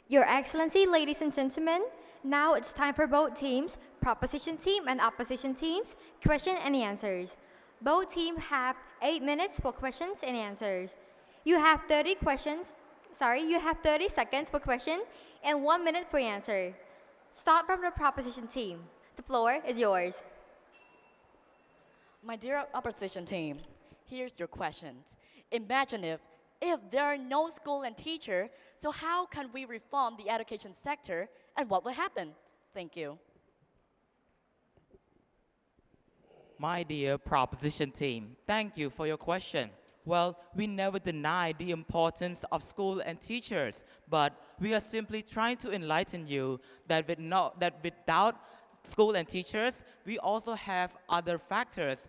Your Excellency, ladies and gentlemen, now it's time for both teams, proposition team and opposition teams, question and answers. Both teams have 8 minutes for questions and answers. You have 30 seconds for question and 1 minute for answer. Start from the proposition team. The floor is yours. My dear opposition team, here's your questions. Imagine if there are no school and teacher, so how can we reform the education sector and what will happen? Thank you. My dear proposition team, thank you for your question. Well, we never deny the importance of school and teachers, but we are simply trying to enlighten you that without school and teachers, we also have other factors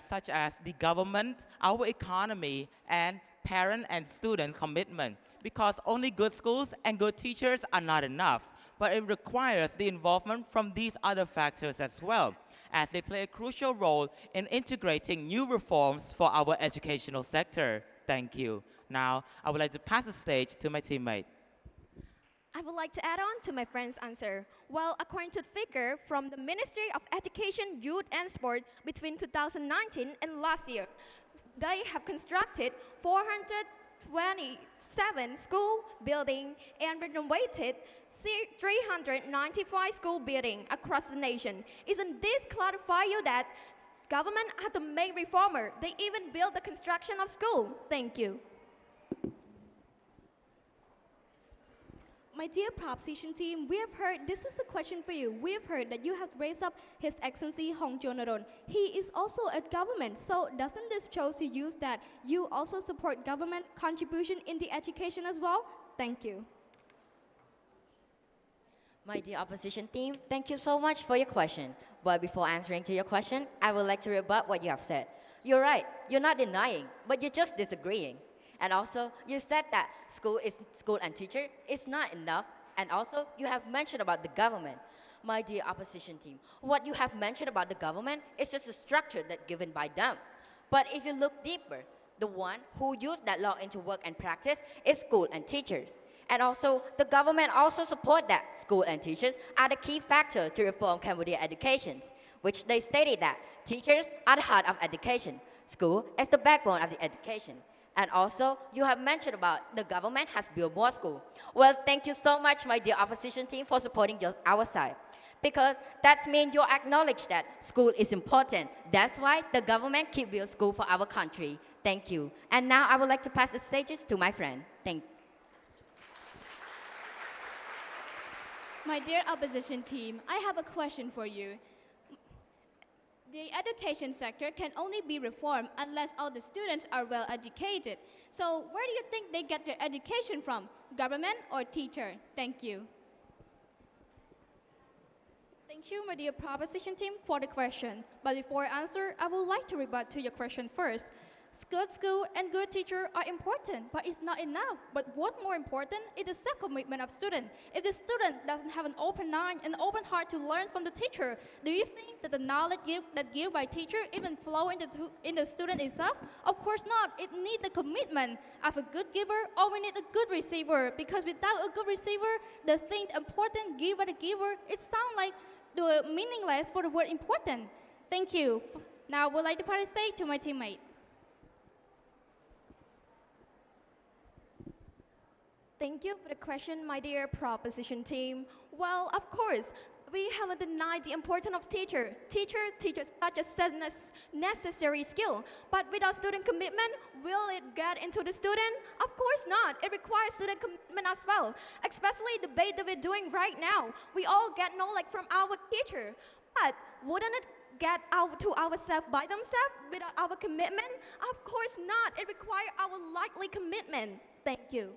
such as the government, our economy, and parent and student commitment. Because only good schools and good teachers are not enough, but it requires the involvement from these other factors as well, as they play a crucial role in integrating new reforms for our educational sector. Thank you. Now, I would like to pass the stage to my teammate. I would like to add on to my friend's answer. Well, according to the figure from the Ministry of Education, Youth and Sport between 2019 and last year, they have constructed 427 school buildings and renovated 395 school buildings across the nation. Isn't this clarify you that government had to make reformer? They even built the construction of school. Thank you. My dear proposition team, we have heard, this is a question for you. We have heard that you have raised up His Excellency Hong Jonaron. He is also a government, so doesn't this show to you that you also support government contribution in the education as well? Thank you. My dear opposition team, thank you so much for your question. But before answering to your question, I would like to rebut what you have said. You're right, you're not denying, but you're just disagreeing. And also, you said that school and teacher is not enough. And also, you have mentioned about the government. My dear opposition team, what you have mentioned about the government is just a structure that's given by them. But if you look deeper, the one who used that law into work and practice is school and teachers. And also, the government also support that school and teachers are the key factor to reform Cambodia education, which they stated that teachers are the heart of education. School is the backbone of the education. And also, you have mentioned about the government has built more schools. Well, thank you so much, my dear opposition team, for supporting our side. Because that means you acknowledge that school is important. That's why the government keep building school for our country. Thank you. And now I would like to pass the stages to my friend. Thank you. My dear opposition team, I have a question for you. The education sector can only be reformed unless all the students are well educated. So where do you think they get their education from? Government or teacher? Thank you. Thank you, my dear proposition team, for the question. But before I answer, I would like to rebut to your question first. Good school and good teacher are important, but it's not enough. But what's more important is the self-commitment of student. If the student doesn't have an open mind and open heart to learn from the teacher, do you think that the knowledge given by teacher even flow in the student itself? Of course not. It needs the commitment of a good giver, or we need a good receiver. Because without a good receiver, the thing important given by the giver, it sounds like the meaningless for the word important. Thank you. Now I would like to pass the stage to my teammate. Thank you for the question, my dear proposition team. Well, of course, we haven't denied the importance of teacher. Teacher teaches such a necessary skill, but without student commitment, will it get into the student? Of course not. It requires student commitment as well, especially the debate that we're doing right now. We all get knowledge from our teacher, but wouldn't it get out to ourselves by themselves without our commitment? Of course not. It requires our likely commitment. Thank you.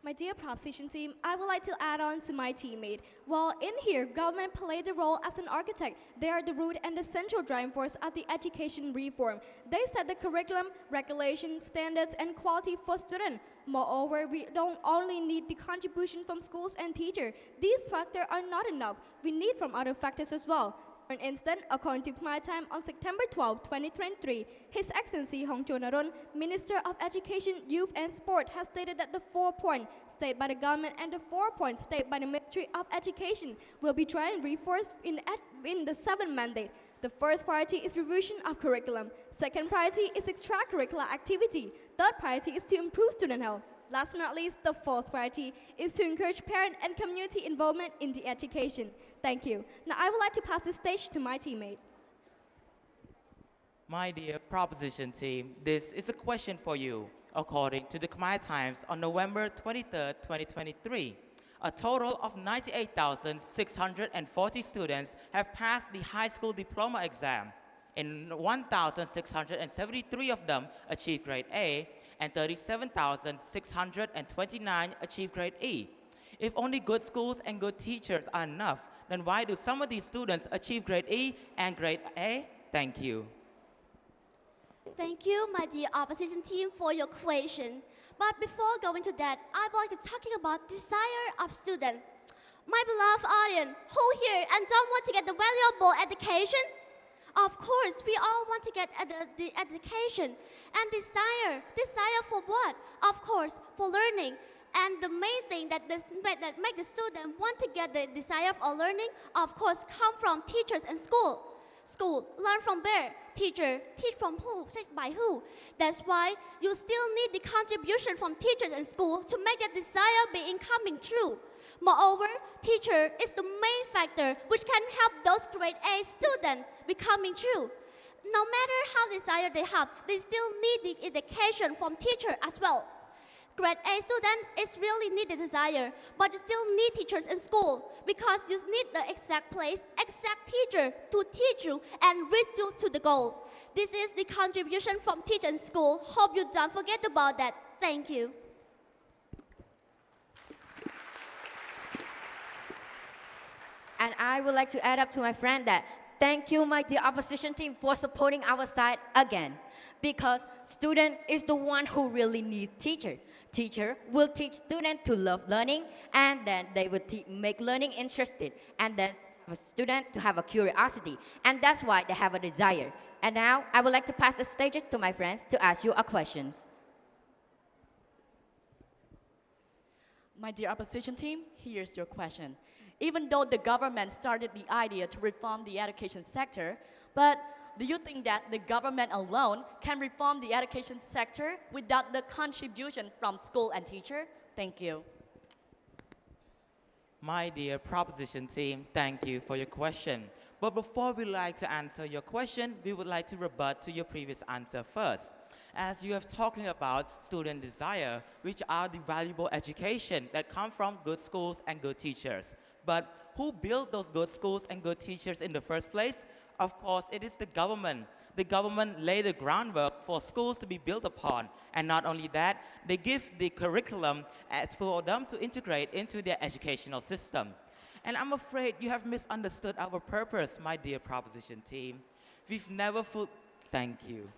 My dear proposition team, I would like to add on to my teammate. Well, in here, government played the role as an architect. They are the root and the central driving force of the education reform. They set the curriculum, regulation, standards, and quality for students. Moreover, we don't only need the contribution from schools and teachers. These factors are not enough. We need from other factors as well. For instance, according to Khmer Time on September 12, 2023, His Excellency Hong Chunaron, Minister of Education, Youth and Sport, has stated that the 4 points stated by the government and the 4 points stated by the Ministry of Education will be tried and reinforced in the 7th mandate. The first priority is revision of curriculum. Second priority is extracurricular activity. Third priority is to improve student health. Last but not least, the fourth priority is to encourage parent and community involvement in the education. Thank you. Now I would like to pass the stage to my teammate. My dear proposition team, this is a question for you. According to the Khmer Times on November 23, 2023, a total of 98,640 students have passed the high school diploma exam. And 1,673 of them achieved grade A, and 37,629 achieved grade E. If only good schools and good teachers are enough, then why do some of these students achieve grade E and grade A? Thank you. Thank you, my dear opposition team, for your question. But before going to that, I would like to talking about desire of student. My beloved audience, who here and don't want to get the valuable education? Of course, we all want to get the education and desire. Desire for what? Of course, for learning. And the main thing that make the student want to get the desire of learning, of course, come from teachers and school. School, learn from where? Teacher, teach from who? Teach by who? That's why you still need the contribution from teachers and school to make that desire be incoming true. Moreover, teacher is the main factor which can help those grade A students becoming true. No matter how desire they have, they still need the education from teacher as well. Grade A student is really need the desire, but you still need teachers in school because you need the exact place, exact teacher to teach you and reach you to the goal. This is the contribution from teacher and school. Hope you don't forget about that. Thank you. And I would like to add up to my friend that thank you, my dear opposition team, for supporting our side again. Because student is the one who really needs teacher. Teacher will teach student to love learning, and then they will make learning interested, and then a student to have a curiosity, and that's why they have a desire. And now I would like to pass the stages to my friends to ask you a questions. My dear opposition team, here's your question. Even though the government started the idea to reform the education sector, but do you think that the government alone can reform the education sector without the contribution from school and teacher? Thank you. My dear proposition team, thank you for your question. But before we like to answer your question, we would like to rebut to your previous answer first. As you have talking about student desire, which are the valuable education that come from good schools and good teachers. But who built those good schools and good teachers in the first place? Of course, it is the government. The government laid the groundwork for schools to be built upon. And not only that, they give the curriculum for them to integrate into their educational system. And I'm afraid you have misunderstood our purpose, my dear proposition team. We've never Thank you.